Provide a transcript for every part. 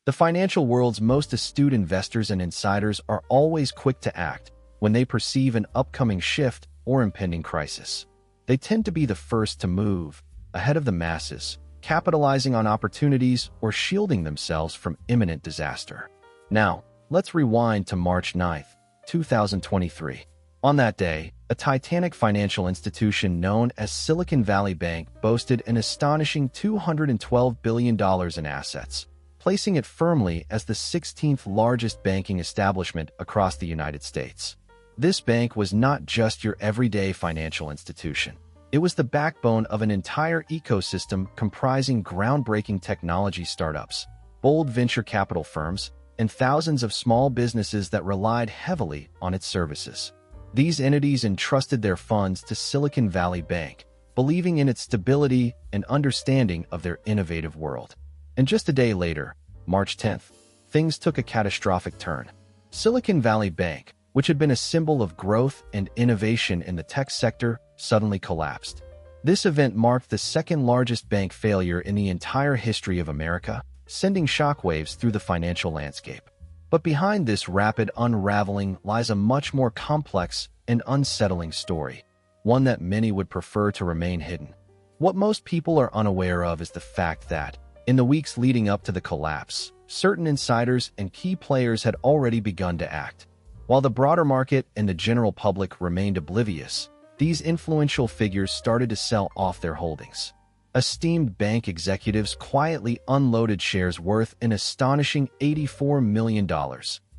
The financial world's most astute investors and insiders are always quick to act when they perceive an upcoming shift or impending crisis. They tend to be the first to move, ahead of the masses, capitalizing on opportunities or shielding themselves from imminent disaster. Now, let's rewind to March 9, 2023. On that day, a titanic financial institution known as Silicon Valley Bank boasted an astonishing $212 billion in assets, placing it firmly as the 16th largest banking establishment across the United States. This bank was not just your everyday financial institution. It was the backbone of an entire ecosystem comprising groundbreaking technology startups, bold venture capital firms, and thousands of small businesses that relied heavily on its services. These entities entrusted their funds to Silicon Valley Bank, believing in its stability and understanding of their innovative world. And just a day later, March 10th, things took a catastrophic turn. Silicon Valley Bank, which had been a symbol of growth and innovation in the tech sector, suddenly collapsed. This event marked the second largest bank failure in the entire history of America, sending shockwaves through the financial landscape. But behind this rapid unraveling lies a much more complex and unsettling story, one that many would prefer to remain hidden. What most people are unaware of is the fact that, in the weeks leading up to the collapse, certain insiders and key players had already begun to act. While the broader market and the general public remained oblivious, these influential figures started to sell off their holdings. Esteemed bank executives quietly unloaded shares worth an astonishing $84 million,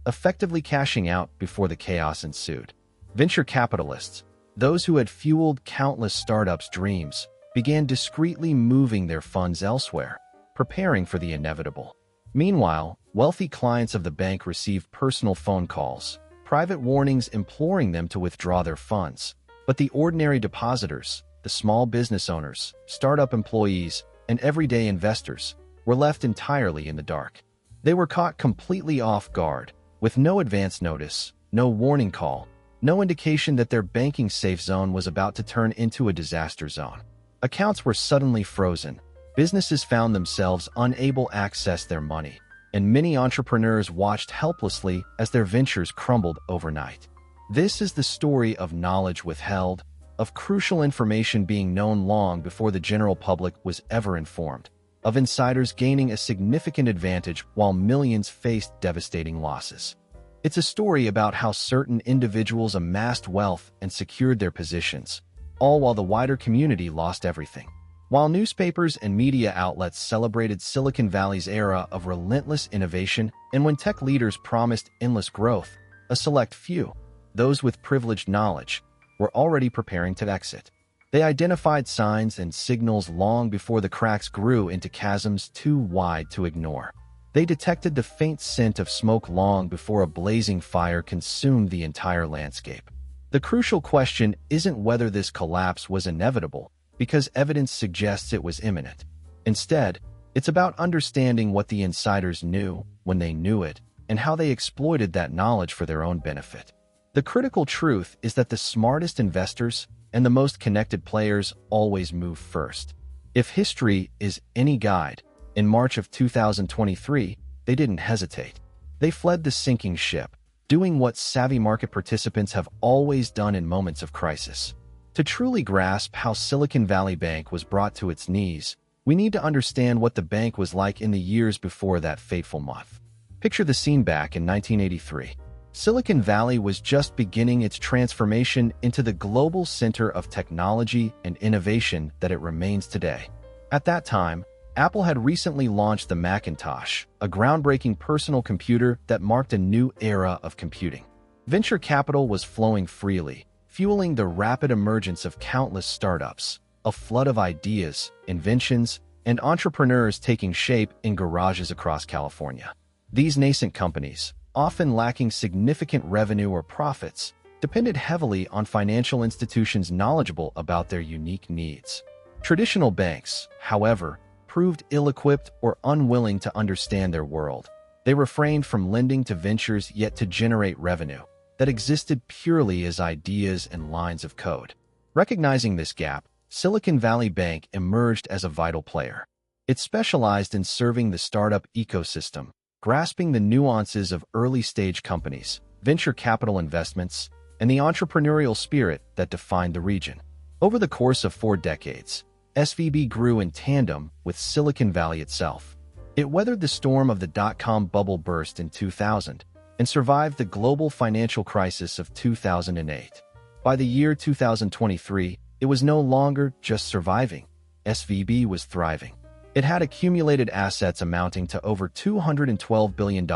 effectively cashing out before the chaos ensued. Venture capitalists, those who had fueled countless startups' dreams, began discreetly moving their funds elsewhere, preparing for the inevitable. Meanwhile, wealthy clients of the bank received personal phone calls, private warnings imploring them to withdraw their funds. But the ordinary depositors, the small business owners, startup employees, and everyday investors were left entirely in the dark. They were caught completely off guard, with no advance notice, no warning call, no indication that their banking safe zone was about to turn into a disaster zone. Accounts were suddenly frozen, businesses found themselves unable to access their money, and many entrepreneurs watched helplessly as their ventures crumbled overnight. This is the story of knowledge withheld, of crucial information being known long before the general public was ever informed, of insiders gaining a significant advantage while millions faced devastating losses. It's a story about how certain individuals amassed wealth and secured their positions, all while the wider community lost everything. While newspapers and media outlets celebrated Silicon Valley's era of relentless innovation, and when tech leaders promised endless growth, a select few, those with privileged knowledge, were already preparing to exit. They identified signs and signals long before the cracks grew into chasms too wide to ignore. They detected the faint scent of smoke long before a blazing fire consumed the entire landscape. The crucial question isn't whether this collapse was inevitable, because evidence suggests it was imminent. Instead, it's about understanding what the insiders knew when they knew it, and how they exploited that knowledge for their own benefit. The critical truth is that the smartest investors and the most connected players always move first. If history is any guide, in March of 2023, they didn't hesitate. They fled the sinking ship, doing what savvy market participants have always done in moments of crisis. To truly grasp how Silicon Valley Bank was brought to its knees, we need to understand what the bank was like in the years before that fateful month. Picture the scene back in 1983. Silicon Valley was just beginning its transformation into the global center of technology and innovation that it remains today. At that time, Apple had recently launched the Macintosh, a groundbreaking personal computer that marked a new era of computing. Venture capital was flowing freely, fueling the rapid emergence of countless startups, a flood of ideas, inventions, and entrepreneurs taking shape in garages across California. These nascent companies, often lacking significant revenue or profits, depended heavily on financial institutions knowledgeable about their unique needs. Traditional banks, however, proved ill-equipped or unwilling to understand their world. They refrained from lending to ventures yet to generate revenue that existed purely as ideas and lines of code. Recognizing this gap, Silicon Valley Bank emerged as a vital player. It specialized in serving the startup ecosystem, grasping the nuances of early-stage companies, venture capital investments, and the entrepreneurial spirit that defined the region. Over the course of 4 decades, SVB grew in tandem with Silicon Valley itself. It weathered the storm of the dot-com bubble burst in 2000 and survived the global financial crisis of 2008. By the year 2023, it was no longer just surviving. SVB was thriving. It had accumulated assets amounting to over $212 billion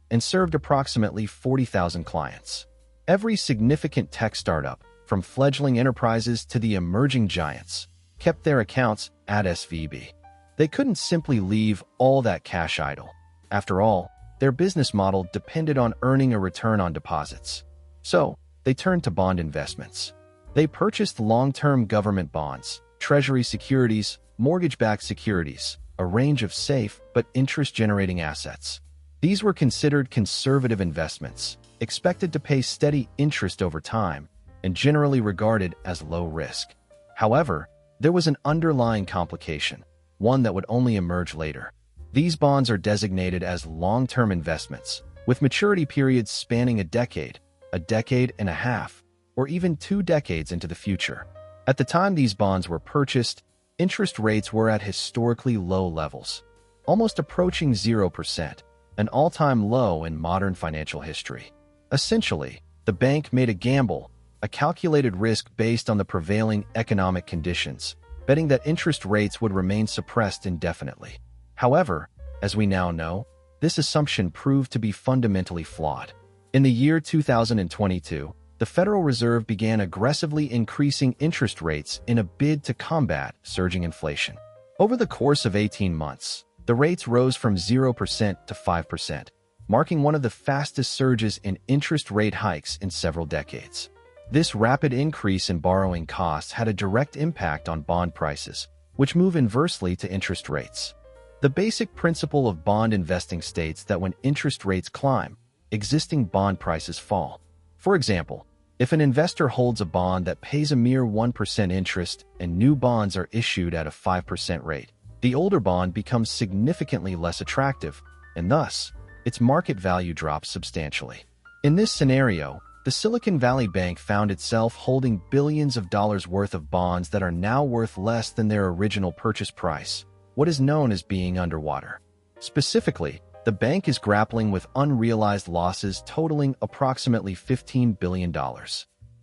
and served approximately 40,000 clients. Every significant tech startup, from fledgling enterprises to the emerging giants, kept their accounts at SVB. They couldn't simply leave all that cash idle. After all, their business model depended on earning a return on deposits. So, they turned to bond investments. They purchased long-term government bonds, treasury securities, mortgage-backed securities, a range of safe but interest-generating assets. These were considered conservative investments, expected to pay steady interest over time, and generally regarded as low risk. However, there was an underlying complication, one that would only emerge later. These bonds are designated as long-term investments, with maturity periods spanning a decade and a half, or even 2 decades into the future. At the time these bonds were purchased, interest rates were at historically low levels, almost approaching 0%, an all-time low in modern financial history. Essentially, the bank made a gamble, a calculated risk based on the prevailing economic conditions, betting that interest rates would remain suppressed indefinitely. However, as we now know, this assumption proved to be fundamentally flawed. In the year 2022, the Federal Reserve began aggressively increasing interest rates in a bid to combat surging inflation. Over the course of 18 months, the rates rose from 0% to 5%, marking one of the fastest surges in interest rate hikes in several decades. This rapid increase in borrowing costs had a direct impact on bond prices, which move inversely to interest rates. The basic principle of bond investing states that when interest rates climb, existing bond prices fall. For example, if an investor holds a bond that pays a mere 1% interest and new bonds are issued at a 5% rate, the older bond becomes significantly less attractive, and thus, its market value drops substantially. In this scenario, the Silicon Valley Bank found itself holding billions of dollars worth of bonds that are now worth less than their original purchase price, what is known as being underwater. Specifically, the bank is grappling with unrealized losses totaling approximately $15 billion.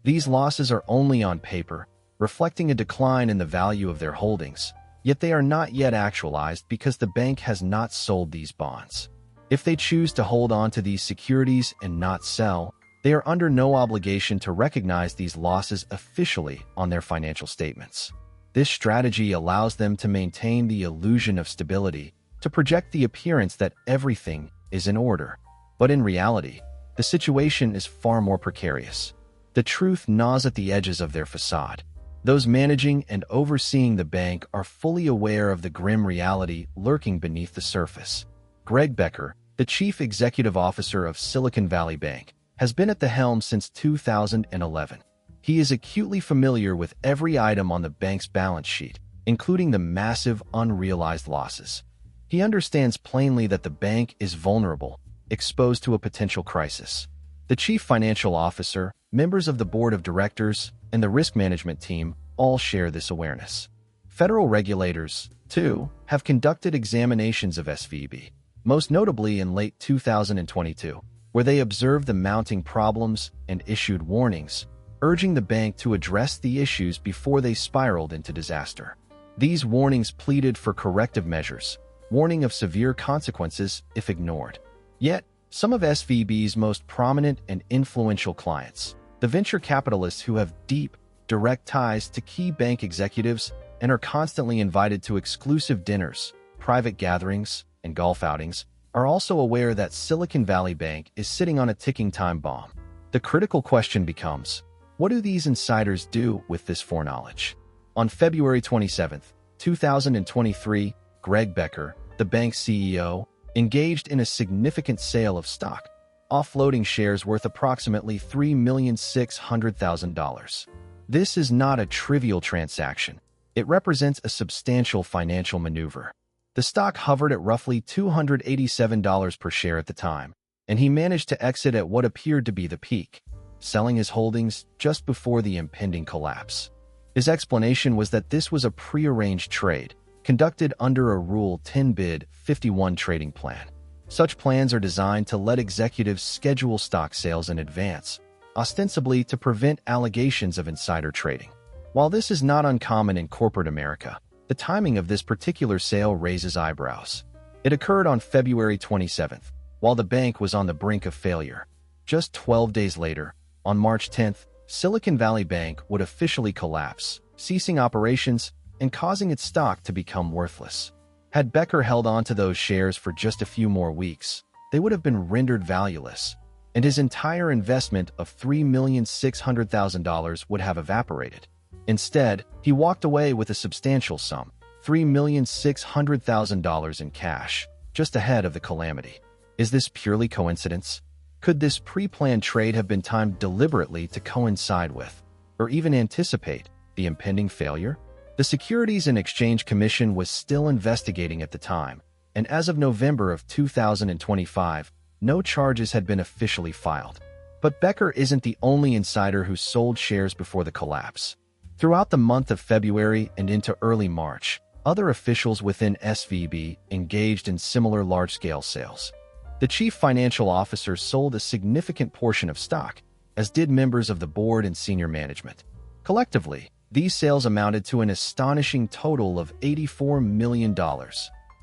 These losses are only on paper, reflecting a decline in the value of their holdings, yet they are not yet actualized because the bank has not sold these bonds. If they choose to hold on to these securities and not sell, they are under no obligation to recognize these losses officially on their financial statements. This strategy allows them to maintain the illusion of stability, to project the appearance that everything is in order. But in reality, the situation is far more precarious. The truth gnaws at the edges of their facade. Those managing and overseeing the bank are fully aware of the grim reality lurking beneath the surface. Greg Becker, the chief executive officer of Silicon Valley Bank, has been at the helm since 2011. He is acutely familiar with every item on the bank's balance sheet, including the massive unrealized losses. He understands plainly that the bank is vulnerable, exposed to a potential crisis. The chief financial officer, members of the board of directors, and the risk management team all share this awareness. Federal regulators, too, have conducted examinations of SVB, most notably in late 2022, where they observed the mounting problems and issued warnings, urging the bank to address the issues before they spiraled into disaster. These warnings pleaded for corrective measures, warning of severe consequences if ignored. Yet, some of SVB's most prominent and influential clients, the venture capitalists who have deep, direct ties to key bank executives and are constantly invited to exclusive dinners, private gatherings, and golf outings, are also aware that Silicon Valley Bank is sitting on a ticking time bomb. The critical question becomes, what do these insiders do with this foreknowledge? On February 27, 2023, Greg Becker, the bank's CEO, engaged in a significant sale of stock, offloading shares worth approximately $3,600,000. This is not a trivial transaction. It represents a substantial financial maneuver. The stock hovered at roughly $287 per share at the time, and he managed to exit at what appeared to be the peak, selling his holdings just before the impending collapse. His explanation was that this was a prearranged trade, conducted under a Rule 10 Bid 51 trading plan. Such plans are designed to let executives schedule stock sales in advance, ostensibly to prevent allegations of insider trading. While this is not uncommon in corporate America, the timing of this particular sale raises eyebrows. It occurred on February 27th, while the bank was on the brink of failure. Just 12 days later, on March 10th, Silicon Valley Bank would officially collapse, ceasing operations and causing its stock to become worthless. Had Becker held on to those shares for just a few more weeks, they would have been rendered valueless, and his entire investment of $3,600,000 would have evaporated. Instead, he walked away with a substantial sum, $3,600,000 in cash, just ahead of the calamity. Is this purely coincidence? Could this pre-planned trade have been timed deliberately to coincide with, or even anticipate, the impending failure? The Securities and Exchange Commission was still investigating at the time, and as of November of 2025, no charges had been officially filed. But Becker isn't the only insider who sold shares before the collapse. Throughout the month of February and into early March, other officials within SVB engaged in similar large-scale sales. The chief financial officer sold a significant portion of stock, as did members of the board and senior management. Collectively, these sales amounted to an astonishing total of $84 million,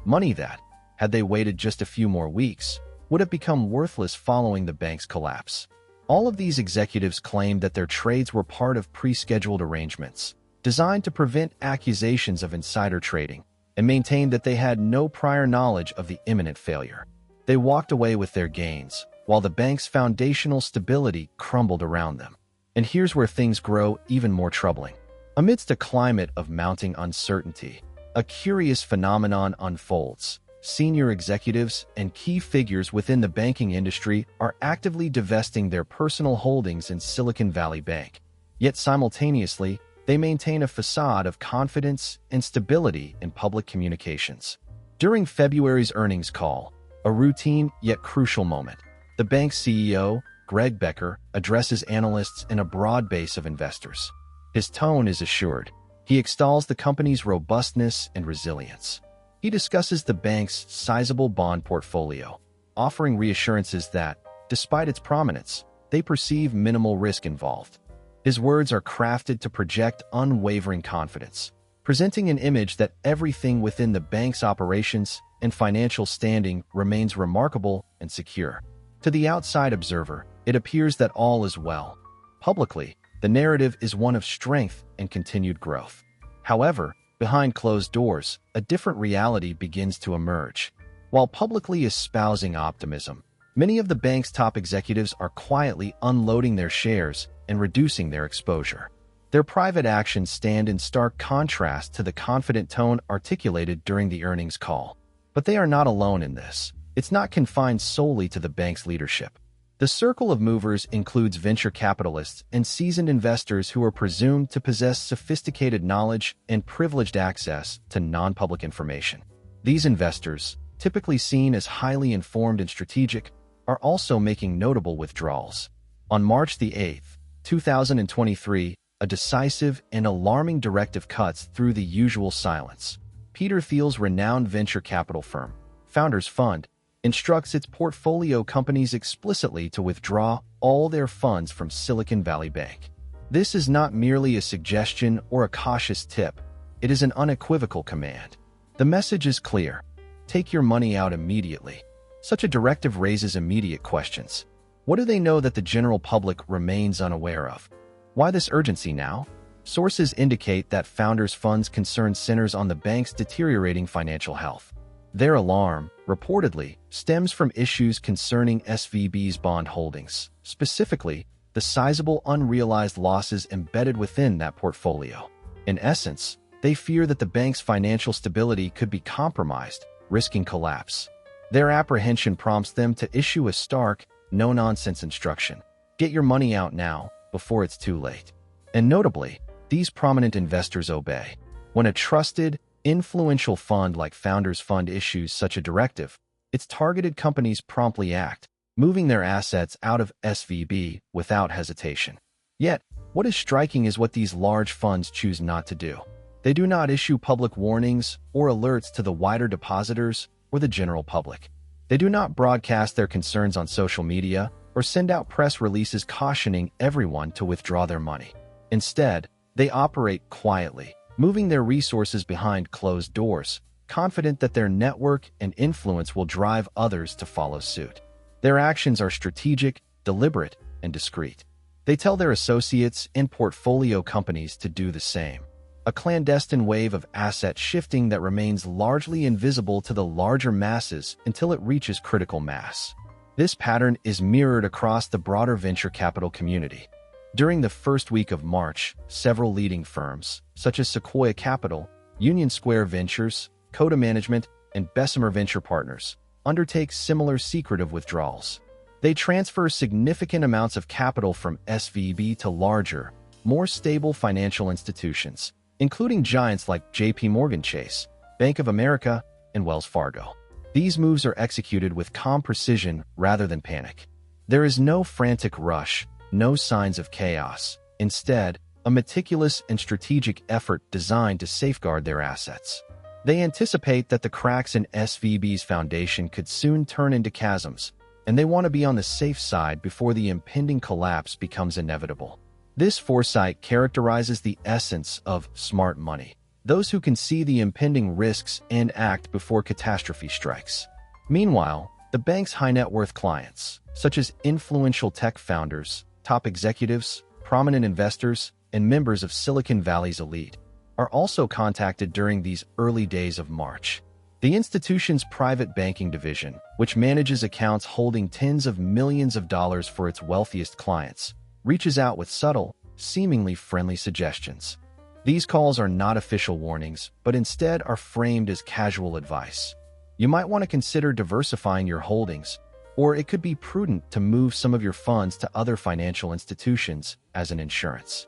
money that, had they waited just a few more weeks, would have become worthless following the bank's collapse. All of these executives claimed that their trades were part of pre-scheduled arrangements, designed to prevent accusations of insider trading, and maintained that they had no prior knowledge of the imminent failure. They walked away with their gains, while the bank's foundational stability crumbled around them. And here's where things grow even more troubling. Amidst a climate of mounting uncertainty, a curious phenomenon unfolds. Senior executives and key figures within the banking industry are actively divesting their personal holdings in Silicon Valley Bank. Yet simultaneously, they maintain a facade of confidence and stability in public communications. During February's earnings call, a routine yet crucial moment, the bank's CEO, Greg Becker, addresses analysts and a broad base of investors. His tone is assured. He extols the company's robustness and resilience. He discusses the bank's sizable bond portfolio, offering reassurances that, despite its prominence, they perceive minimal risk involved. His words are crafted to project unwavering confidence, presenting an image that everything within the bank's operations and financial standing remains remarkable and secure. To the outside observer, it appears that all is well. Publicly, the narrative is one of strength and continued growth. However, behind closed doors, a different reality begins to emerge. While publicly espousing optimism, many of the bank's top executives are quietly unloading their shares and reducing their exposure. Their private actions stand in stark contrast to the confident tone articulated during the earnings call. But they are not alone in this. It's not confined solely to the bank's leadership. The circle of movers includes venture capitalists and seasoned investors who are presumed to possess sophisticated knowledge and privileged access to non-public information. These investors, typically seen as highly informed and strategic, are also making notable withdrawals. On March 8, 2023, a decisive and alarming directive cuts through the usual silence. Peter Thiel's renowned venture capital firm, Founders Fund, instructs its portfolio companies explicitly to withdraw all their funds from Silicon Valley Bank. This is not merely a suggestion or a cautious tip. It is an unequivocal command. The message is clear. Take your money out immediately. Such a directive raises immediate questions. What do they know that the general public remains unaware of? Why this urgency now? Sources indicate that Founders Funds concern centers on the bank's deteriorating financial health. Their alarm, reportedly, stems from issues concerning SVB's bond holdings, specifically, the sizable unrealized losses embedded within that portfolio. In essence, they fear that the bank's financial stability could be compromised, risking collapse. Their apprehension prompts them to issue a stark, no-nonsense instruction. Get your money out now, before it's too late. And notably, these prominent investors obey. When a trusted, influential fund like Founders Fund issues such a directive, its targeted companies promptly act, moving their assets out of SVB without hesitation. Yet, what is striking is what these large funds choose not to do. They do not issue public warnings or alerts to the wider depositors or the general public. They do not broadcast their concerns on social media or send out press releases cautioning everyone to withdraw their money. Instead, they operate quietly, moving their resources behind closed doors, confident that their network and influence will drive others to follow suit. Their actions are strategic, deliberate, and discreet. They tell their associates and portfolio companies to do the same. A clandestine wave of asset shifting that remains largely invisible to the larger masses until it reaches critical mass. This pattern is mirrored across the broader venture capital community. During the first week of March, several leading firms, such as Sequoia Capital, Union Square Ventures, Coda Management, and Bessemer Venture Partners, undertake similar secretive withdrawals. They transfer significant amounts of capital from SVB to larger, more stable financial institutions, including giants like JP Morgan Chase, Bank of America, and Wells Fargo. These moves are executed with calm precision rather than panic. There is no frantic rush, no signs of chaos. Instead, a meticulous and strategic effort designed to safeguard their assets. They anticipate that the cracks in SVB's foundation could soon turn into chasms, and they want to be on the safe side before the impending collapse becomes inevitable. This foresight characterizes the essence of smart money. Those who can see the impending risks and act before catastrophe strikes. Meanwhile, the bank's high-net-worth clients, such as influential tech founders, top executives, prominent investors, and members of Silicon Valley's elite, are also contacted during these early days of March. The institution's private banking division, which manages accounts holding tens of millions of dollars for its wealthiest clients, reaches out with subtle, seemingly friendly suggestions. These calls are not official warnings, but instead are framed as casual advice. You might want to consider diversifying your holdings, or it could be prudent to move some of your funds to other financial institutions as an insurance.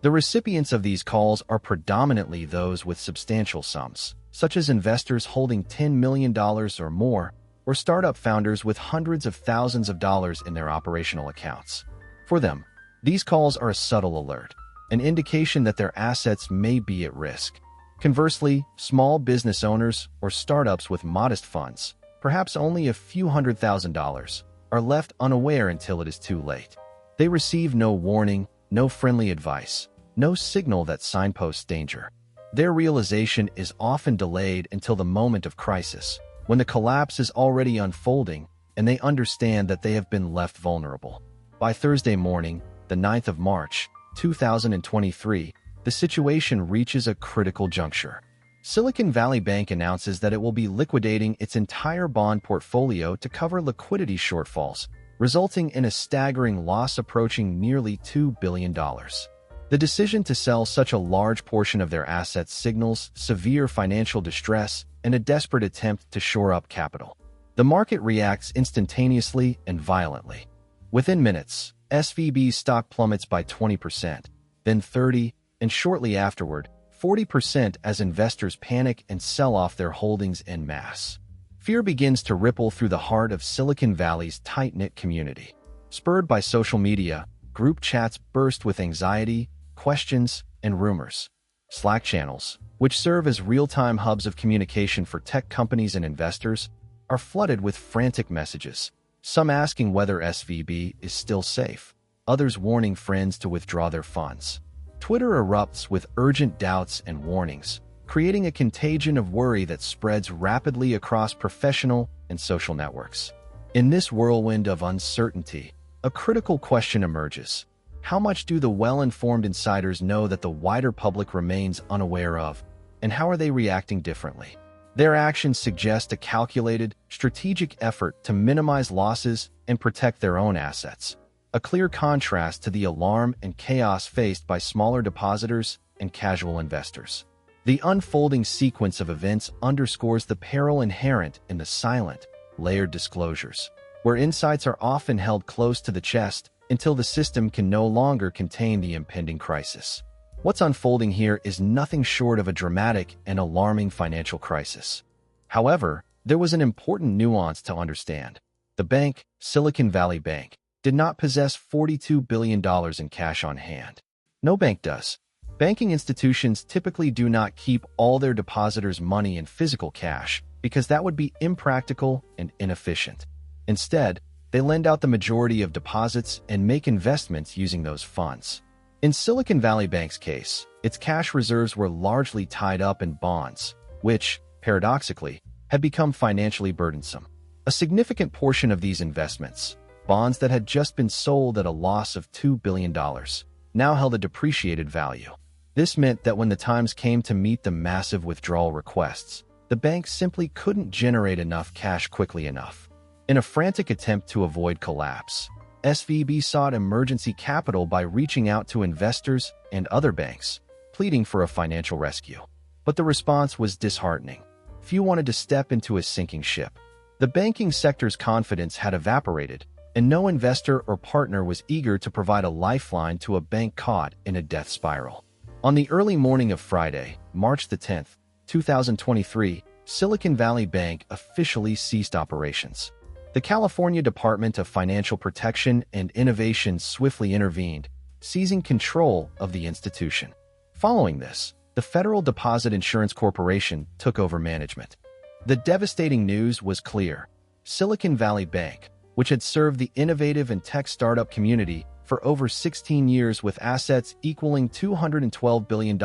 The recipients of these calls are predominantly those with substantial sums, such as investors holding $10 million or more, or startup founders with hundreds of thousands of dollars in their operational accounts. For them, these calls are a subtle alert, an indication that their assets may be at risk. Conversely, small business owners or startups with modest funds, perhaps only a few $100,000, are left unaware until it is too late. They receive no warning, no friendly advice, no signal that signposts danger. Their realization is often delayed until the moment of crisis, when the collapse is already unfolding and they understand that they have been left vulnerable. By Thursday morning, the 9th of March, 2023, the situation reaches a critical juncture. Silicon Valley Bank announces that it will be liquidating its entire bond portfolio to cover liquidity shortfalls, resulting in a staggering loss approaching nearly $2 billion. The decision to sell such a large portion of their assets signals severe financial distress and a desperate attempt to shore up capital. The market reacts instantaneously and violently. Within minutes, SVB's stock plummets by 20%, then 30%, and shortly afterward, 40% as investors panic and sell off their holdings en masse. Fear begins to ripple through the heart of Silicon Valley's tight-knit community. Spurred by social media, group chats burst with anxiety, questions, and rumors. Slack channels, which serve as real-time hubs of communication for tech companies and investors, are flooded with frantic messages, some asking whether SVB is still safe, others warning friends to withdraw their funds. Twitter erupts with urgent doubts and warnings, creating a contagion of worry that spreads rapidly across professional and social networks. In this whirlwind of uncertainty, a critical question emerges. How much do the well-informed insiders know that the wider public remains unaware of, and how are they reacting differently? Their actions suggest a calculated, strategic effort to minimize losses and protect their own assets, a clear contrast to the alarm and chaos faced by smaller depositors and casual investors. The unfolding sequence of events underscores the peril inherent in the silent, layered disclosures, where insights are often held close to the chest until the system can no longer contain the impending crisis. What's unfolding here is nothing short of a dramatic and alarming financial crisis. However, there was an important nuance to understand. The bank, Silicon Valley Bank, did not possess $42 billion in cash on hand. No bank does. Banking institutions typically do not keep all their depositors' money in physical cash because that would be impractical and inefficient. Instead, they lend out the majority of deposits and make investments using those funds. In Silicon Valley Bank's case, its cash reserves were largely tied up in bonds, which, paradoxically, had become financially burdensome. A significant portion of these investments, bonds that had just been sold at a loss of $2 billion, now held a depreciated value. This meant that when the times came to meet the massive withdrawal requests, the bank simply couldn't generate enough cash quickly enough. In a frantic attempt to avoid collapse, SVB sought emergency capital by reaching out to investors and other banks, pleading for a financial rescue. But the response was disheartening. Few wanted to step into a sinking ship. The banking sector's confidence had evaporated, and no investor or partner was eager to provide a lifeline to a bank caught in a death spiral. On the early morning of Friday, March the 10th, 2023, Silicon Valley Bank officially ceased operations. The California Department of Financial Protection and Innovation swiftly intervened, seizing control of the institution. Following this, the Federal Deposit Insurance Corporation took over management. The devastating news was clear. Silicon Valley Bank, which had served the innovative and tech startup community for over 16 years with assets equaling $212 billion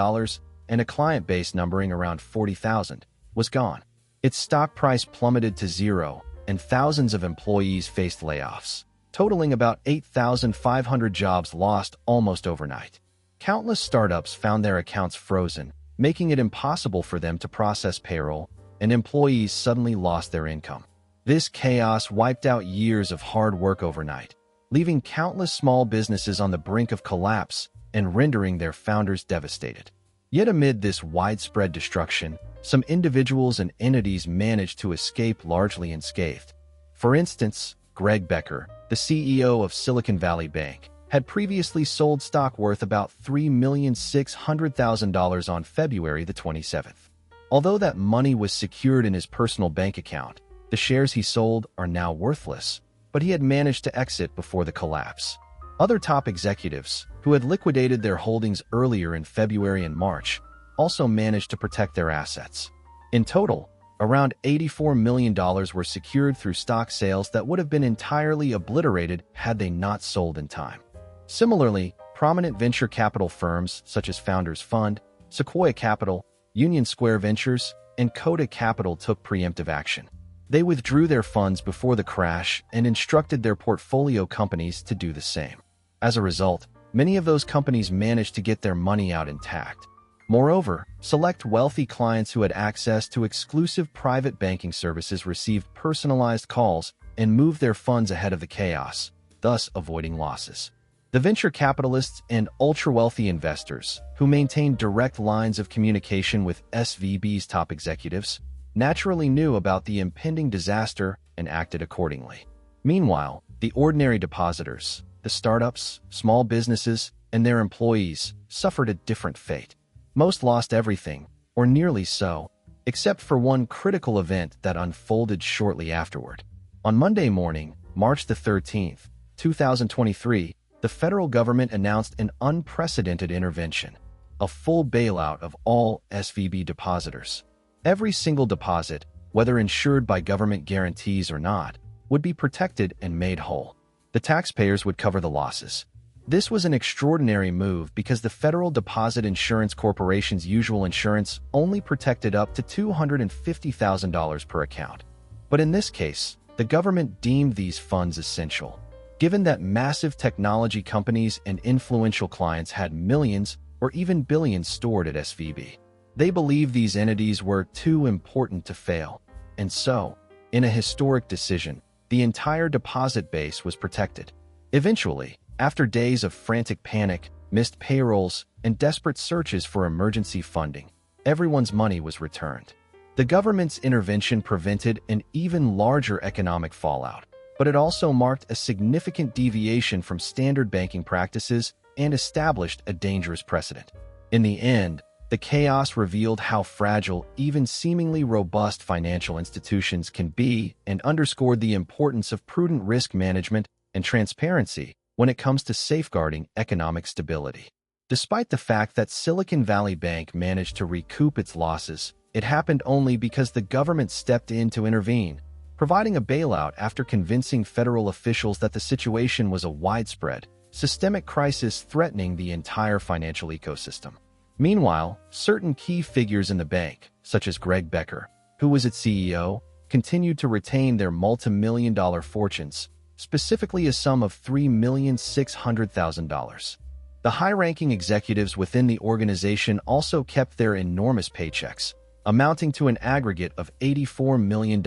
and a client base numbering around 40,000, was gone. Its stock price plummeted to zero, and thousands of employees faced layoffs, totaling about 8,500 jobs lost almost overnight. Countless startups found their accounts frozen, making it impossible for them to process payroll, and employees suddenly lost their income. This chaos wiped out years of hard work overnight, leaving countless small businesses on the brink of collapse and rendering their founders devastated. Yet amid this widespread destruction, some individuals and entities managed to escape largely unscathed. For instance, Greg Becker, the CEO of Silicon Valley Bank, had previously sold stock worth about $3,600,000 on February the 27th. Although that money was secured in his personal bank account, the shares he sold are now worthless, but he had managed to exit before the collapse. Other top executives, who had liquidated their holdings earlier in February and March, also managed to protect their assets. In total, around $84 million were secured through stock sales that would have been entirely obliterated had they not sold in time. Similarly, prominent venture capital firms such as Founders Fund, Sequoia Capital, Union Square Ventures, and Coda Capital took preemptive action. They withdrew their funds before the crash and instructed their portfolio companies to do the same. As a result, many of those companies managed to get their money out intact. Moreover, select wealthy clients who had access to exclusive private banking services received personalized calls and moved their funds ahead of the chaos, thus avoiding losses. The venture capitalists and ultra-wealthy investors, who maintained direct lines of communication with SVB's top executives, naturally knew about the impending disaster and acted accordingly. Meanwhile, the ordinary depositors, the startups, small businesses, and their employees suffered a different fate. Most lost everything, or nearly so, except for one critical event that unfolded shortly afterward. On Monday morning, March the 13th, 2023, the federal government announced an unprecedented intervention, a full bailout of all SVB depositors. Every single deposit, whether insured by government guarantees or not, would be protected and made whole. The taxpayers would cover the losses. This was an extraordinary move because the Federal Deposit Insurance Corporation's usual insurance only protected up to $250,000 per account. But in this case, the government deemed these funds essential. Given that massive technology companies and influential clients had millions or even billions stored at SVB, they believed these entities were too important to fail. And so, in a historic decision, the entire deposit base was protected. Eventually, after days of frantic panic, missed payrolls, and desperate searches for emergency funding, everyone's money was returned. The government's intervention prevented an even larger economic fallout, but it also marked a significant deviation from standard banking practices and established a dangerous precedent. In the end, the chaos revealed how fragile even seemingly robust financial institutions can be and underscored the importance of prudent risk management and transparency when it comes to safeguarding economic stability. Despite the fact that Silicon Valley Bank managed to recoup its losses, it happened only because the government stepped in to intervene, providing a bailout after convincing federal officials that the situation was a widespread, systemic crisis threatening the entire financial ecosystem. Meanwhile, certain key figures in the bank, such as Greg Becker, who was its CEO, continued to retain their multi-million-dollar fortunes, specifically a sum of $3,600,000. The high-ranking executives within the organization also kept their enormous paychecks, amounting to an aggregate of $84 million,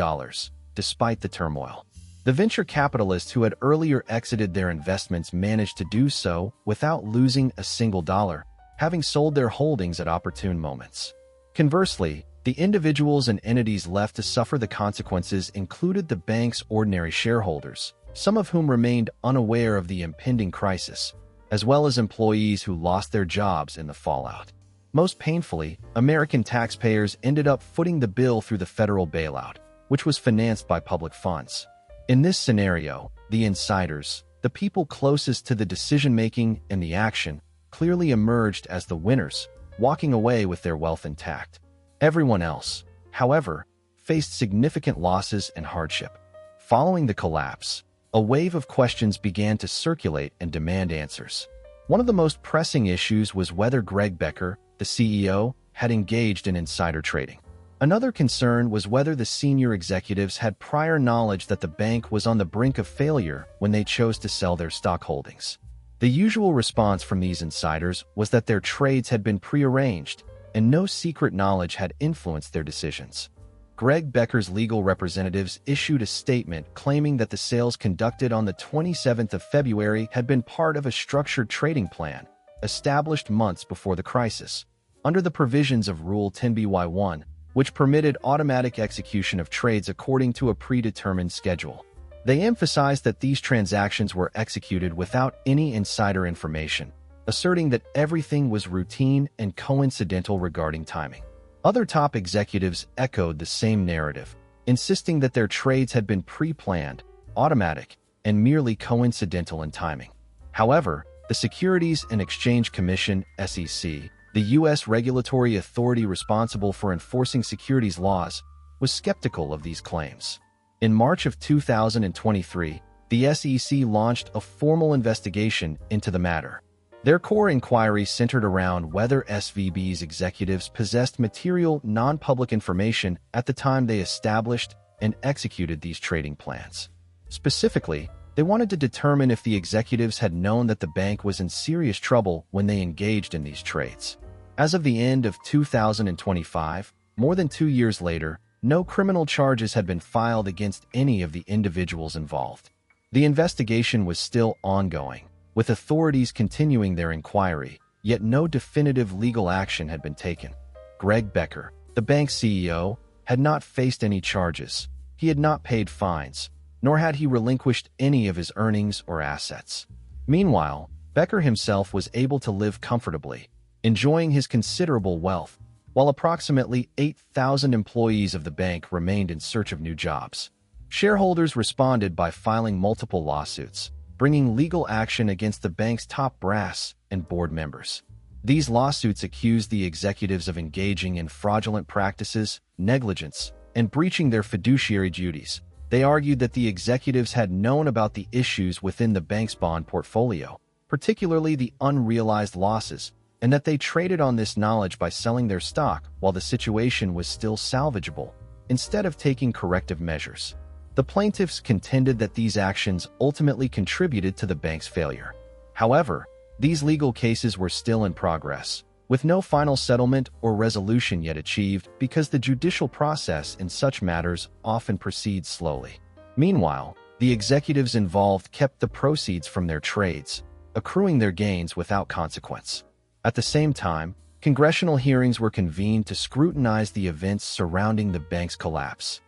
despite the turmoil. The venture capitalists who had earlier exited their investments managed to do so without losing a single dollar, having sold their holdings at opportune moments. Conversely, the individuals and entities left to suffer the consequences included the bank's ordinary shareholders, some of whom remained unaware of the impending crisis, as well as employees who lost their jobs in the fallout. Most painfully, American taxpayers ended up footing the bill through the federal bailout, which was financed by public funds. In this scenario, the insiders, the people closest to the decision-making and the action, clearly emerged as the winners, walking away with their wealth intact. Everyone else, however, faced significant losses and hardship. Following the collapse, a wave of questions began to circulate and demand answers. One of the most pressing issues was whether Greg Becker, the CEO, had engaged in insider trading. Another concern was whether the senior executives had prior knowledge that the bank was on the brink of failure when they chose to sell their stock holdings. The usual response from these insiders was that their trades had been prearranged and no secret knowledge had influenced their decisions. Greg Becker's legal representatives issued a statement claiming that the sales conducted on the 27th of February had been part of a structured trading plan established months before the crisis, under the provisions of Rule 10b-1, which permitted automatic execution of trades according to a predetermined schedule. They emphasized that these transactions were executed without any insider information, asserting that everything was routine and coincidental regarding timing. Other top executives echoed the same narrative, insisting that their trades had been pre-planned, automatic, and merely coincidental in timing. However, the Securities and Exchange Commission, SEC, the U.S. regulatory authority responsible for enforcing securities laws, was skeptical of these claims. In March of 2023, the SEC launched a formal investigation into the matter. Their core inquiry centered around whether SVB's executives possessed material non-public information at the time they established and executed these trading plans. Specifically, they wanted to determine if the executives had known that the bank was in serious trouble when they engaged in these trades. As of the end of 2025, more than 2 years later, no criminal charges had been filed against any of the individuals involved. The investigation was still ongoing, with authorities continuing their inquiry, yet no definitive legal action had been taken. Greg Becker, the bank's CEO, had not faced any charges. He had not paid fines, nor had he relinquished any of his earnings or assets. Meanwhile, Becker himself was able to live comfortably, enjoying his considerable wealth, while approximately 8,000 employees of the bank remained in search of new jobs. Shareholders responded by filing multiple lawsuits, bringing legal action against the bank's top brass and board members. These lawsuits accused the executives of engaging in fraudulent practices, negligence, and breaching their fiduciary duties. They argued that the executives had known about the issues within the bank's bond portfolio, particularly the unrealized losses, and that they traded on this knowledge by selling their stock while the situation was still salvageable, instead of taking corrective measures. The plaintiffs contended that these actions ultimately contributed to the bank's failure. However, these legal cases were still in progress, with no final settlement or resolution yet achieved because the judicial process in such matters often proceeds slowly. Meanwhile, the executives involved kept the proceeds from their trades, accruing their gains without consequence. At the same time, congressional hearings were convened to scrutinize the events surrounding the bank's collapse.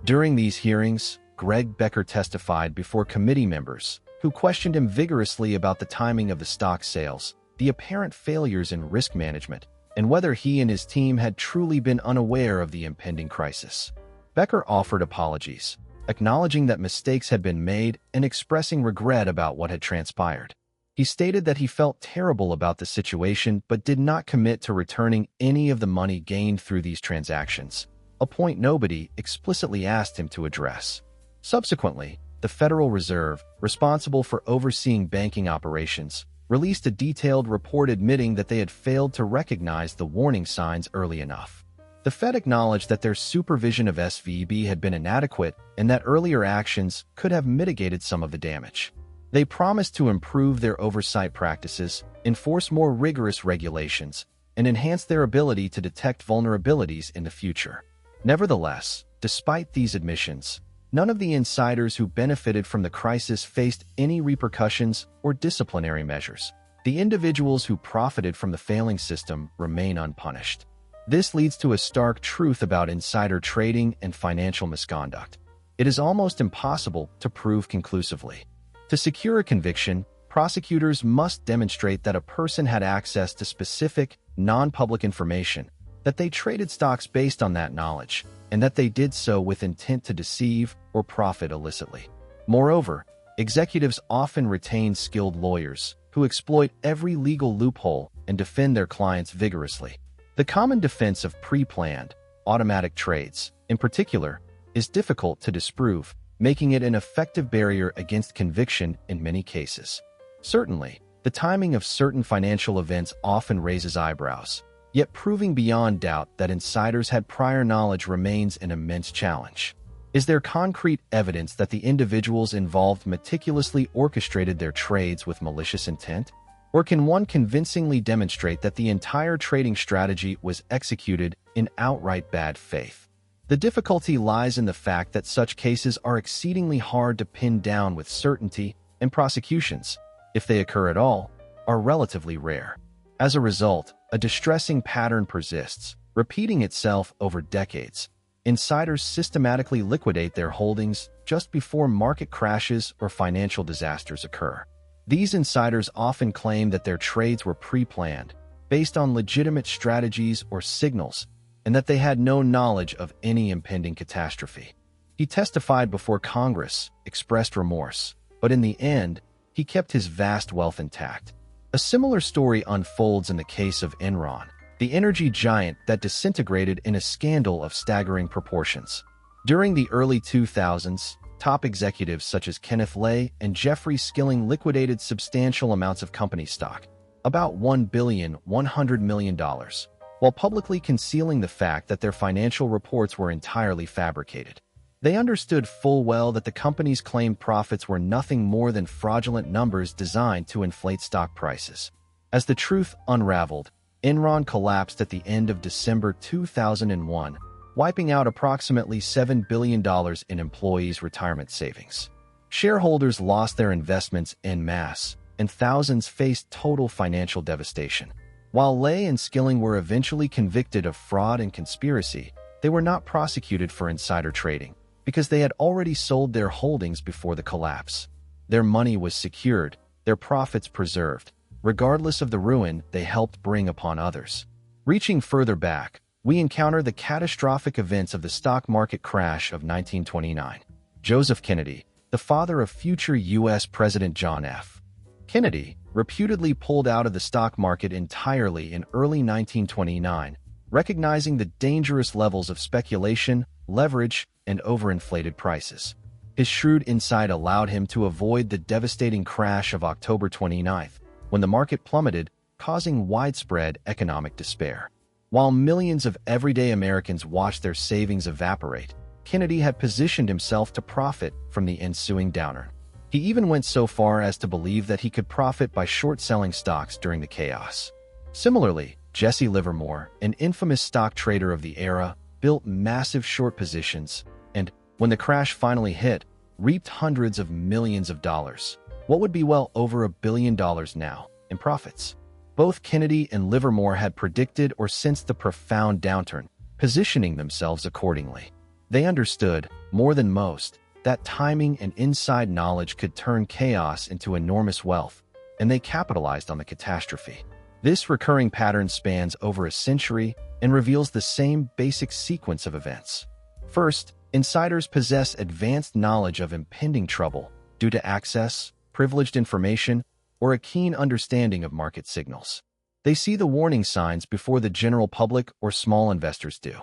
During these hearings, Greg Becker testified before committee members, who questioned him vigorously about the timing of the stock sales, the apparent failures in risk management, and whether he and his team had truly been unaware of the impending crisis. Becker offered apologies, acknowledging that mistakes had been made and expressing regret about what had transpired. He stated that he felt terrible about the situation but did not commit to returning any of the money gained through these transactions, a point nobody explicitly asked him to address. Subsequently, the Federal Reserve, responsible for overseeing banking operations, released a detailed report admitting that they had failed to recognize the warning signs early enough. The Fed acknowledged that their supervision of SVB had been inadequate and that earlier actions could have mitigated some of the damage. They promised to improve their oversight practices, enforce more rigorous regulations, and enhance their ability to detect vulnerabilities in the future. Nevertheless, despite these admissions, none of the insiders who benefited from the crisis faced any repercussions or disciplinary measures. The individuals who profited from the failing system remain unpunished. This leads to a stark truth about insider trading and financial misconduct. It is almost impossible to prove conclusively. To secure a conviction, prosecutors must demonstrate that a person had access to specific, non-public information, that they traded stocks based on that knowledge, and that they did so with intent to deceive or profit illicitly. Moreover, executives often retain skilled lawyers who exploit every legal loophole and defend their clients vigorously. The common defense of pre-planned, automatic trades, in particular, is difficult to disprove, making it an effective barrier against conviction in many cases. Certainly, the timing of certain financial events often raises eyebrows, yet proving beyond doubt that insiders had prior knowledge remains an immense challenge. Is there concrete evidence that the individuals involved meticulously orchestrated their trades with malicious intent? Or can one convincingly demonstrate that the entire trading strategy was executed in outright bad faith? The difficulty lies in the fact that such cases are exceedingly hard to pin down with certainty, and prosecutions, if they occur at all, are relatively rare. As a result, a distressing pattern persists, repeating itself over decades. Insiders systematically liquidate their holdings just before market crashes or financial disasters occur. These insiders often claim that their trades were pre-planned, based on legitimate strategies or signals, and that they had no knowledge of any impending catastrophe. He testified before Congress, expressed remorse, but in the end, he kept his vast wealth intact. A similar story unfolds in the case of Enron, the energy giant that disintegrated in a scandal of staggering proportions. During the early 2000s, top executives such as Kenneth Lay and Jeffrey Skilling liquidated substantial amounts of company stock, about $1.1 billion, while publicly concealing the fact that their financial reports were entirely fabricated. They understood full well that the company's claimed profits were nothing more than fraudulent numbers designed to inflate stock prices. As the truth unraveled, Enron collapsed at the end of December 2001, wiping out approximately $7 billion in employees' retirement savings. Shareholders lost their investments en masse, and thousands faced total financial devastation. While Lay and Skilling were eventually convicted of fraud and conspiracy, they were not prosecuted for insider trading because they had already sold their holdings before the collapse. Their money was secured, their profits preserved, regardless of the ruin they helped bring upon others. Reaching further back, we encounter the catastrophic events of the stock market crash of 1929. Joseph Kennedy, the father of future U.S. President John F. Kennedy, reputedly pulled out of the stock market entirely in early 1929, recognizing the dangerous levels of speculation, leverage, and overinflated prices. His shrewd insight allowed him to avoid the devastating crash of October 29, when the market plummeted, causing widespread economic despair. While millions of everyday Americans watched their savings evaporate, Kennedy had positioned himself to profit from the ensuing downturn. He even went so far as to believe that he could profit by short-selling stocks during the chaos. Similarly, Jesse Livermore, an infamous stock trader of the era, built massive short positions and, when the crash finally hit, reaped hundreds of millions of dollars, what would be well over $1 billion now, in profits. Both Kennedy and Livermore had predicted or sensed the profound downturn, positioning themselves accordingly. They understood, more than most, that timing and inside knowledge could turn chaos into enormous wealth, and they capitalized on the catastrophe. This recurring pattern spans over a century and reveals the same basic sequence of events. First, insiders possess advanced knowledge of impending trouble due to access, privileged information, or a keen understanding of market signals. They see the warning signs before the general public or small investors do.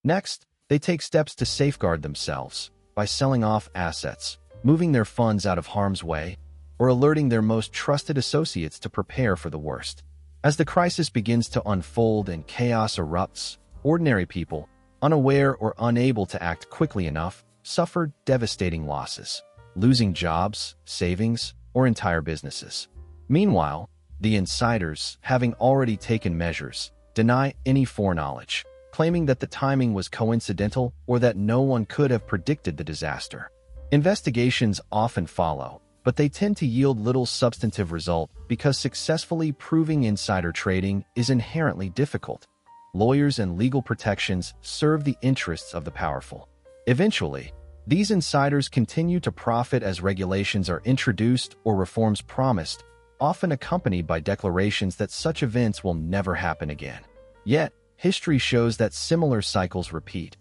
Next, they take steps to safeguard themselves by selling off assets, moving their funds out of harm's way, or alerting their most trusted associates to prepare for the worst. As the crisis begins to unfold and chaos erupts, ordinary people, unaware or unable to act quickly enough, suffer devastating losses, losing jobs, savings, or entire businesses. Meanwhile, the insiders, having already taken measures, deny any foreknowledge, claiming that the timing was coincidental or that no one could have predicted the disaster. Investigations often follow, but they tend to yield little substantive result because successfully proving insider trading is inherently difficult. Lawyers and legal protections serve the interests of the powerful. Eventually, these insiders continue to profit as regulations are introduced or reforms promised, often accompanied by declarations that such events will never happen again. Yet, history shows that similar cycles repeat,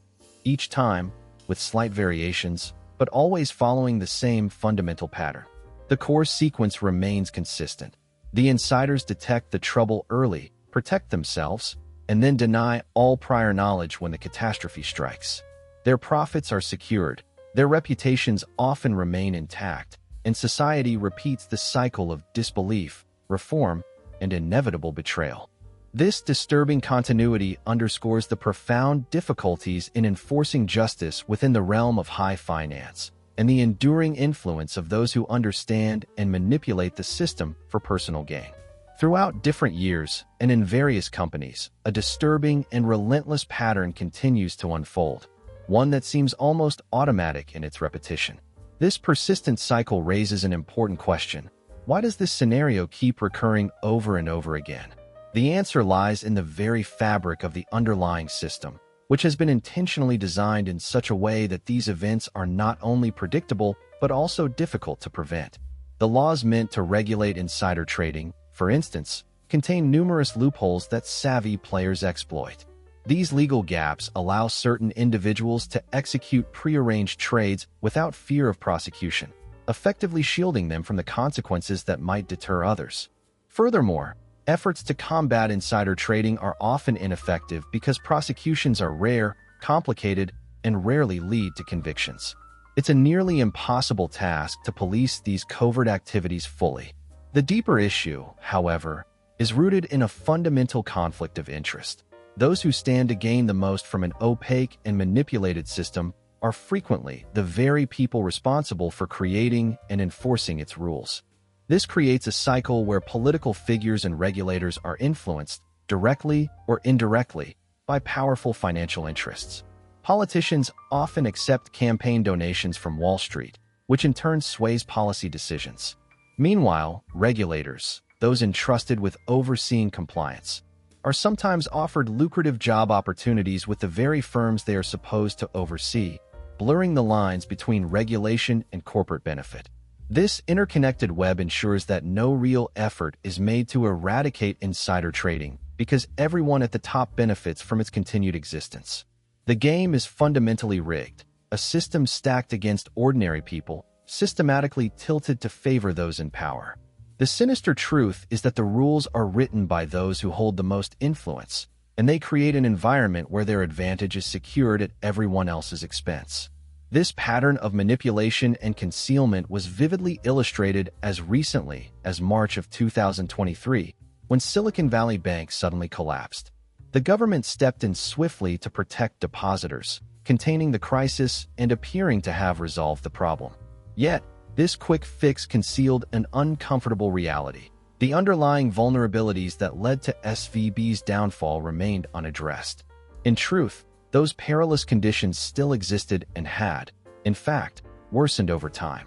each time with slight variations, but always following the same fundamental pattern. The core sequence remains consistent. The insiders detect the trouble early, protect themselves, and then deny all prior knowledge when the catastrophe strikes. Their profits are secured, their reputations often remain intact, and society repeats the cycle of disbelief, reform, and inevitable betrayal. This disturbing continuity underscores the profound difficulties in enforcing justice within the realm of high finance, and the enduring influence of those who understand and manipulate the system for personal gain. Throughout different years and in various companies, a disturbing and relentless pattern continues to unfold, one that seems almost automatic in its repetition. This persistent cycle raises an important question. Why does this scenario keep recurring over and over again? The answer lies in the very fabric of the underlying system, which has been intentionally designed in such a way that these events are not only predictable, but also difficult to prevent. The laws meant to regulate insider trading, for instance, contain numerous loopholes that savvy players exploit. These legal gaps allow certain individuals to execute prearranged trades without fear of prosecution, effectively shielding them from the consequences that might deter others. Furthermore, efforts to combat insider trading are often ineffective because prosecutions are rare, complicated, and rarely lead to convictions. It's a nearly impossible task to police these covert activities fully. The deeper issue, however, is rooted in a fundamental conflict of interest. Those who stand to gain the most from an opaque and manipulated system are frequently the very people responsible for creating and enforcing its rules. This creates a cycle where political figures and regulators are influenced, directly or indirectly, by powerful financial interests. Politicians often accept campaign donations from Wall Street, which in turn sways policy decisions. Meanwhile, regulators, those entrusted with overseeing compliance, are sometimes offered lucrative job opportunities with the very firms they are supposed to oversee, blurring the lines between regulation and corporate benefit. This interconnected web ensures that no real effort is made to eradicate insider trading because everyone at the top benefits from its continued existence. The game is fundamentally rigged, a system stacked against ordinary people, systematically tilted to favor those in power. The sinister truth is that the rules are written by those who hold the most influence, and they create an environment where their advantage is secured at everyone else's expense. This pattern of manipulation and concealment was vividly illustrated as recently as March of 2023, when Silicon Valley Bank suddenly collapsed. The government stepped in swiftly to protect depositors, containing the crisis and appearing to have resolved the problem. Yet, this quick fix concealed an uncomfortable reality. The underlying vulnerabilities that led to SVB's downfall remained unaddressed. In truth, those perilous conditions still existed and had, in fact, worsened over time.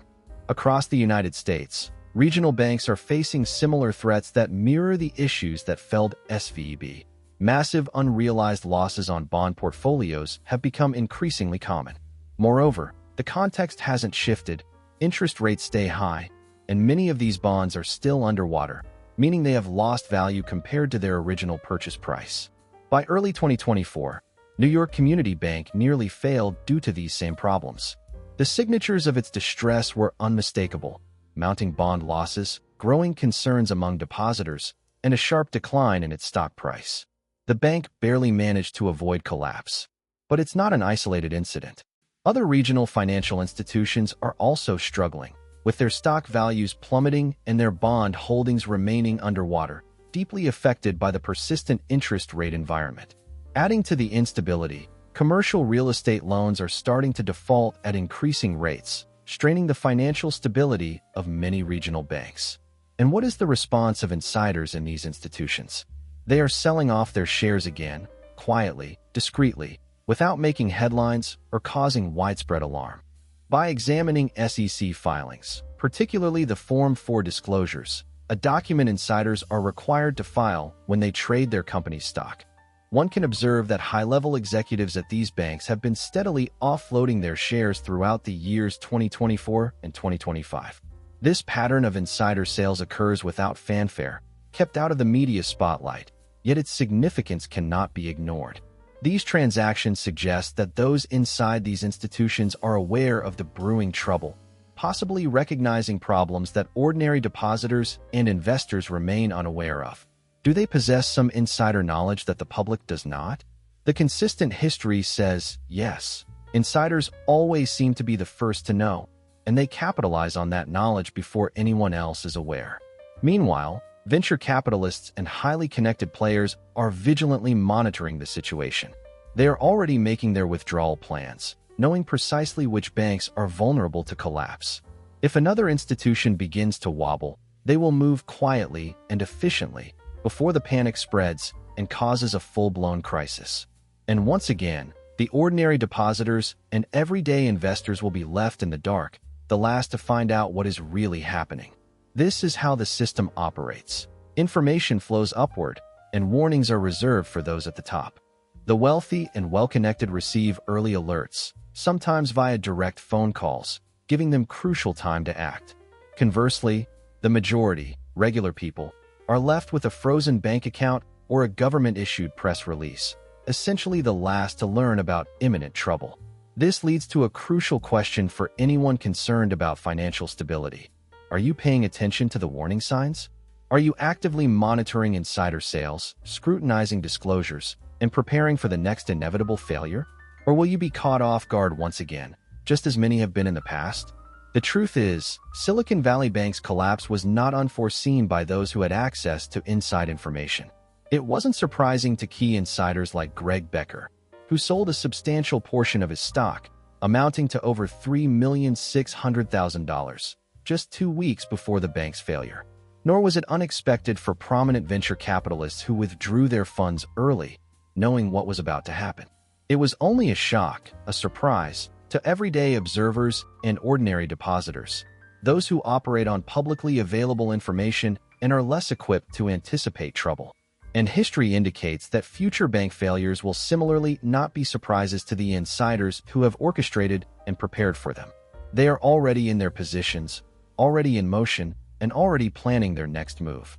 Across the United States, regional banks are facing similar threats that mirror the issues that felled SVB. Massive unrealized losses on bond portfolios have become increasingly common. Moreover, the context hasn't shifted, interest rates stay high, and many of these bonds are still underwater, meaning they have lost value compared to their original purchase price. By early 2024, New York Community Bank nearly failed due to these same problems. The signatures of its distress were unmistakable: mounting bond losses, growing concerns among depositors, and a sharp decline in its stock price. The bank barely managed to avoid collapse. But it's not an isolated incident. Other regional financial institutions are also struggling, with their stock values plummeting and their bond holdings remaining underwater, deeply affected by the persistent interest rate environment. Adding to the instability, commercial real estate loans are starting to default at increasing rates, straining the financial stability of many regional banks. And what is the response of insiders in these institutions? They are selling off their shares again, quietly, discreetly, without making headlines or causing widespread alarm. By examining SEC filings, particularly the Form 4 disclosures, a document insiders are required to file when they trade their company's stock, one can observe that high-level executives at these banks have been steadily offloading their shares throughout the years 2024 and 2025. This pattern of insider sales occurs without fanfare, kept out of the media spotlight, yet its significance cannot be ignored. These transactions suggest that those inside these institutions are aware of the brewing trouble, possibly recognizing problems that ordinary depositors and investors remain unaware of. Do they possess some insider knowledge that the public does not? The consistent history says yes. Insiders always seem to be the first to know, and they capitalize on that knowledge before anyone else is aware. Meanwhile, venture capitalists and highly connected players are vigilantly monitoring the situation. They are already making their withdrawal plans, knowing precisely which banks are vulnerable to collapse. If another institution begins to wobble, they will move quietly and efficiently before the panic spreads and causes a full-blown crisis. And once again, the ordinary depositors and everyday investors will be left in the dark, the last to find out what is really happening. This is how the system operates. Information flows upward, and warnings are reserved for those at the top. The wealthy and well-connected receive early alerts, sometimes via direct phone calls, giving them crucial time to act. Conversely, the majority, regular people, are left with a frozen bank account or a government-issued press release, essentially the last to learn about imminent trouble. This leads to a crucial question for anyone concerned about financial stability. Are you paying attention to the warning signs? Are you actively monitoring insider sales, scrutinizing disclosures, and preparing for the next inevitable failure? Or will you be caught off guard once again, just as many have been in the past? The truth is, Silicon Valley Bank's collapse was not unforeseen by those who had access to inside information. It wasn't surprising to key insiders like Greg Becker, who sold a substantial portion of his stock, amounting to over $3,600,000, just 2 weeks before the bank's failure. Nor was it unexpected for prominent venture capitalists who withdrew their funds early, knowing what was about to happen. It was only a shock, a surprise, to everyday observers and ordinary depositors, those who operate on publicly available information and are less equipped to anticipate trouble. And history indicates that future bank failures will similarly not be surprises to the insiders who have orchestrated and prepared for them. They are already in their positions, already in motion, and already planning their next move.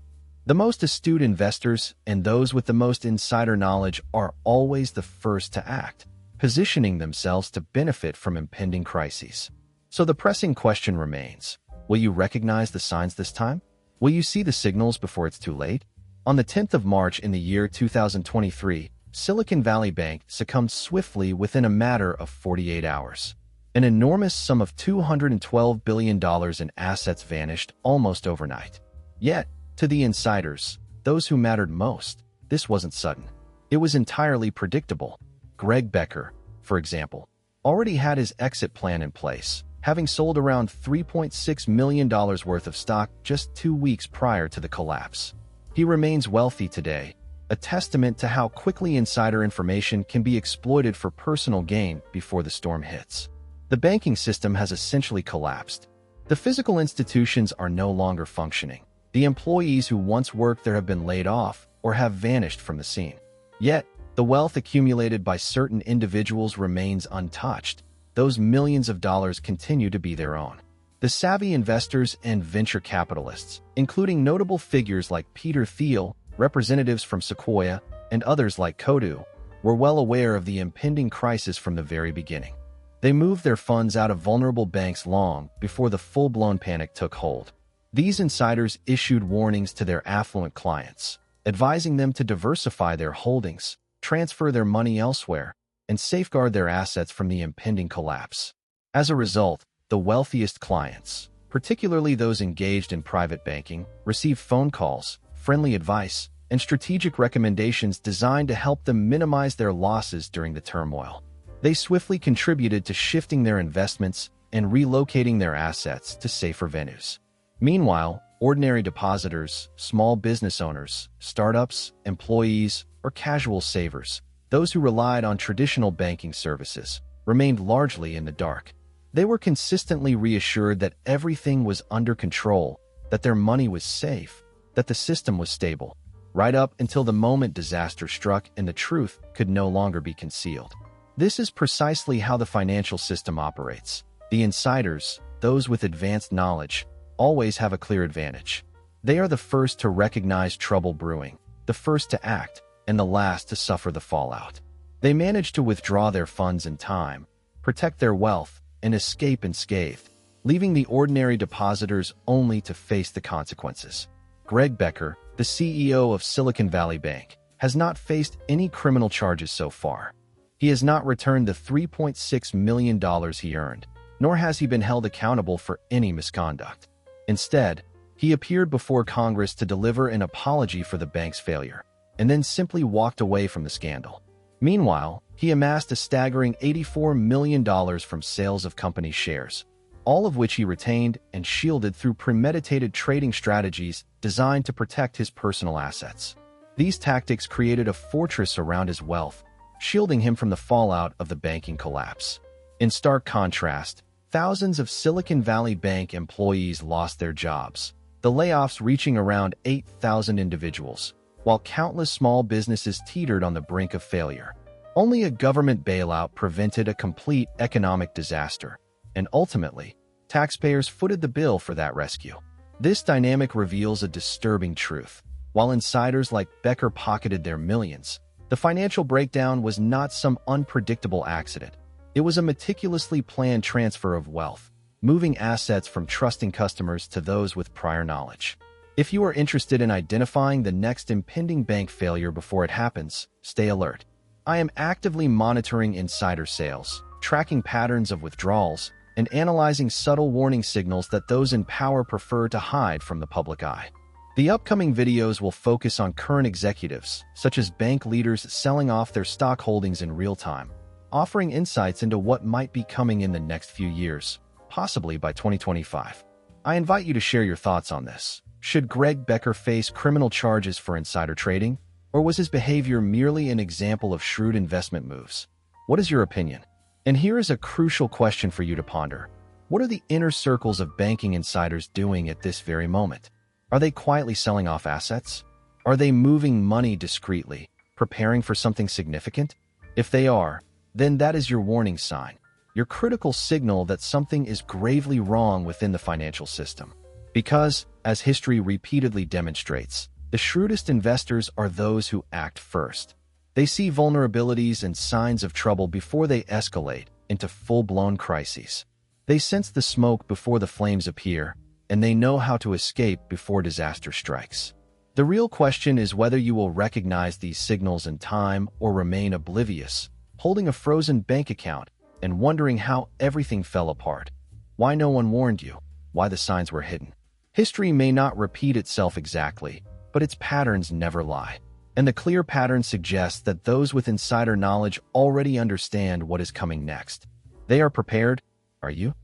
The most astute investors and those with the most insider knowledge are always the first to act, positioning themselves to benefit from impending crises. So the pressing question remains: will you recognize the signs this time? Will you see the signals before it's too late? On the 10th of March in the year 2023, Silicon Valley Bank succumbed swiftly within a matter of 48 hours. An enormous sum of $212 billion in assets vanished almost overnight. Yet, to the insiders, those who mattered most, this wasn't sudden. It was entirely predictable. Greg Becker, for example, already had his exit plan in place, having sold around $3.6 million worth of stock just 2 weeks prior to the collapse. He remains wealthy today, a testament to how quickly insider information can be exploited for personal gain before the storm hits. The banking system has essentially collapsed. The physical institutions are no longer functioning. The employees who once worked there have been laid off or have vanished from the scene. Yet, the wealth accumulated by certain individuals remains untouched. Those millions of dollars continue to be their own. The savvy investors and venture capitalists, including notable figures like Peter Thiel, representatives from Sequoia, and others like Kodu, were well aware of the impending crisis from the very beginning. They moved their funds out of vulnerable banks long before the full-blown panic took hold. These insiders issued warnings to their affluent clients, advising them to diversify their holdings, transfer their money elsewhere, and safeguard their assets from the impending collapse. As a result, the wealthiest clients, particularly those engaged in private banking, received phone calls, friendly advice, and strategic recommendations designed to help them minimize their losses during the turmoil. They swiftly contributed to shifting their investments and relocating their assets to safer venues. Meanwhile, ordinary depositors, small business owners, startups, employees, or casual savers, those who relied on traditional banking services, remained largely in the dark. They were consistently reassured that everything was under control, that their money was safe, that the system was stable, right up until the moment disaster struck and the truth could no longer be concealed. This is precisely how the financial system operates. The insiders, those with advanced knowledge, always have a clear advantage. They are the first to recognize trouble brewing, the first to act, and the last to suffer the fallout. They manage to withdraw their funds in time, protect their wealth, and escape unscathed, leaving the ordinary depositors only to face the consequences. Greg Becker, the CEO of Silicon Valley Bank, has not faced any criminal charges so far. He has not returned the $3.6 million he earned, nor has he been held accountable for any misconduct. Instead, he appeared before Congress to deliver an apology for the bank's failure, and then simply walked away from the scandal. Meanwhile, he amassed a staggering $84 million from sales of company shares, all of which he retained and shielded through premeditated trading strategies designed to protect his personal assets. These tactics created a fortress around his wealth, shielding him from the fallout of the banking collapse. In stark contrast, thousands of Silicon Valley Bank employees lost their jobs, the layoffs reaching around 8,000 individuals, while countless small businesses teetered on the brink of failure. Only a government bailout prevented a complete economic disaster, and ultimately, taxpayers footed the bill for that rescue. This dynamic reveals a disturbing truth. While insiders like Becker pocketed their millions, the financial breakdown was not some unpredictable accident. It was a meticulously planned transfer of wealth, moving assets from trusting customers to those with prior knowledge. If you are interested in identifying the next impending bank failure before it happens, stay alert. I am actively monitoring insider sales, tracking patterns of withdrawals, and analyzing subtle warning signals that those in power prefer to hide from the public eye. The upcoming videos will focus on current executives, such as bank leaders selling off their stock holdings in real time, offering insights into what might be coming in the next few years, possibly by 2025. I invite you to share your thoughts on this. Should Greg Becker face criminal charges for insider trading, or was his behavior merely an example of shrewd investment moves? What is your opinion? And here is a crucial question for you to ponder. What are the inner circles of banking insiders doing at this very moment? Are they quietly selling off assets? Are they moving money discreetly, preparing for something significant? If they are, then that is your warning sign, your critical signal that something is gravely wrong within the financial system. Because, as history repeatedly demonstrates, the shrewdest investors are those who act first. They see vulnerabilities and signs of trouble before they escalate into full-blown crises. They sense the smoke before the flames appear, and they know how to escape before disaster strikes. The real question is whether you will recognize these signals in time or remain oblivious, holding a frozen bank account and wondering how everything fell apart, why no one warned you, why the signs were hidden. History may not repeat itself exactly, but its patterns never lie. And the clear pattern suggests that those with insider knowledge already understand what is coming next. They are prepared. Are you?